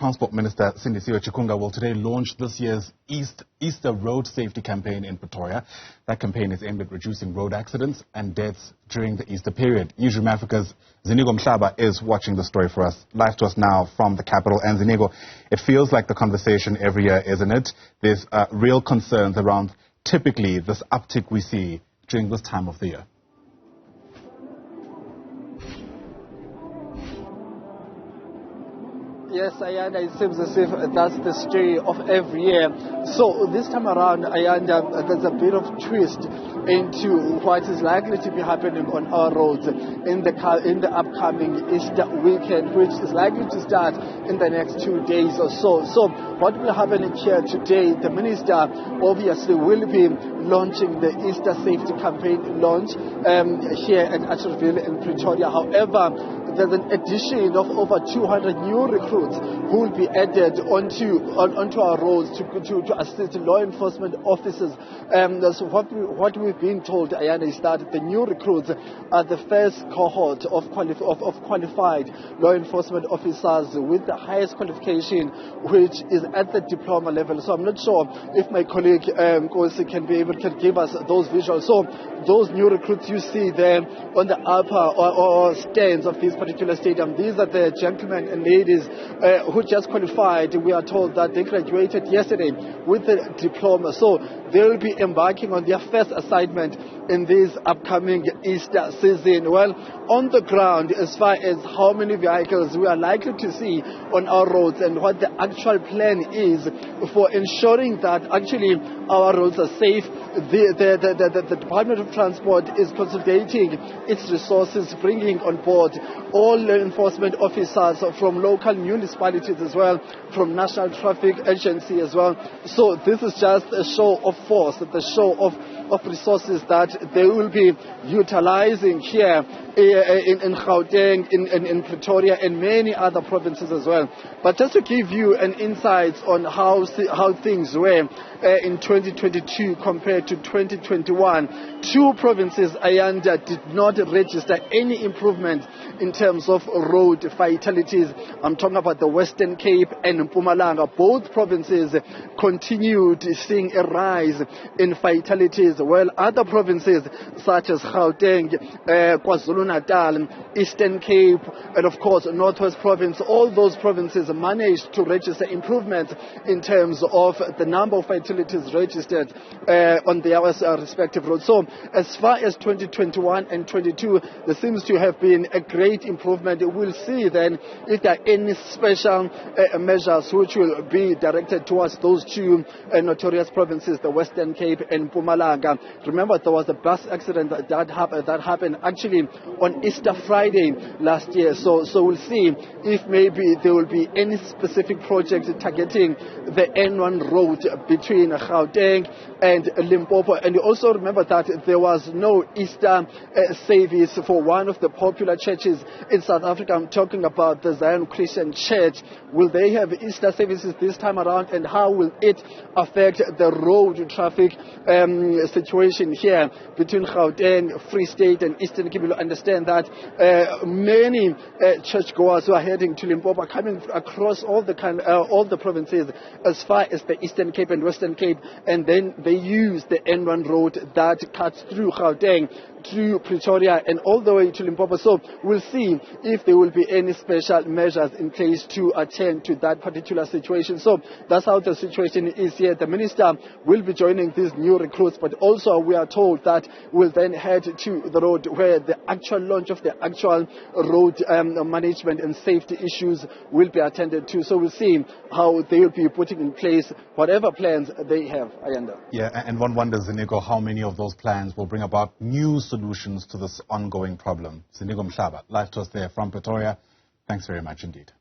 Transport Minister Sindisiwe Chikunga will today launch this year's Easter Road Safety Campaign in Pretoria. That campaign is aimed at reducing road accidents and deaths during the Easter period. Newzroom Africa's Ziniko Mhlaba is watching the story for us, live to us now from the capital. And Ziniko, it feels like the conversation every year, isn't it? There's real concerns around typically this uptick we see during this time of the year. Yes, Ayanda, it seems as if that's the story of every year. So this time around, Ayanda, there's a bit of twist into what is likely to be happening on our roads in the upcoming Easter weekend, which is likely to start in the next 2 days or so. So what will happen here today, the minister obviously will be launching the Easter Safety Campaign launch here at Atterville in Pretoria. However, there's an addition of over 200 new recruits who will be added onto our roads to assist law enforcement officers. So what we've been told, Ayana, is that the new recruits are the first cohort of qualified law enforcement officers with the highest qualification, which is at the diploma level. So I'm not sure if my colleague Kosi can give us those visuals. So those new recruits you see there on the upper or stands of this particular stadium, these are the gentlemen and ladies who just qualified. We are told that they graduated yesterday with a diploma, so they will be embarking on their first assignment in this upcoming Easter season. Well, on the ground, as far as how many vehicles we are likely to see on our roads and what the actual plan is for ensuring that actually our roads are safe, the Department of Transport is consolidating its resources, bringing on board all law enforcement officers from local municipalities as well, from National Traffic Agency as well. So this is just a show of force, the show of resources that they will be utilizing here in Gauteng, in Pretoria, and many other provinces as well. But just to give you an insight on how things were in 2022 compared to 2021, two provinces, Ayanda, did not register any improvement in terms of road fatalities. I'm talking about the Western Cape and Mpumalanga. Both provinces continued seeing a rise in fatalities, while other provinces such as Gauteng, KwaZulu-Natal, Eastern Cape, and of course Northwest Province, all those provinces managed to register improvements in terms of the number of fatalities registered on their respective roads. So as far as 2021 and 22, there seems to have been a great improvement. We'll see then if there are any special measures which will be directed towards those two notorious provinces, the Western Cape and Mpumalanga. Remember, there was a bus accident that happened actually on Easter Friday last year. So we'll see if maybe there will be any specific project targeting the N1 road between Gauteng and Limpopo. And you also remember that there was no Easter service for one of the popular churches in South Africa. I'm talking about the Zion Christian Church. Will they have Easter services this time around, and how will it affect the road traffic situation here between Gauteng, Free State and Eastern Cape? You'll understand that many churchgoers who are heading to Limpopo are coming across all the provinces as far as the Eastern Cape and Western Cape, and then they use the N1 road that cuts through Gauteng, through Pretoria and all the way to Limpopo. So we'll see if there will be any special measures in place to attend to that particular situation. So that's how the situation is here. The minister will be joining these new recruits, but also we are told that we'll then head to the road where the actual launch of the actual road management and safety issues will be attended to. So we'll see how they will be putting in place whatever plans they have. Ayanda. Yeah, and one wonders, Ziniko, how many of those plans will bring about new solutions to this ongoing problem. Ziniko Mhlaba, live to us there from Pretoria. Thanks very much indeed.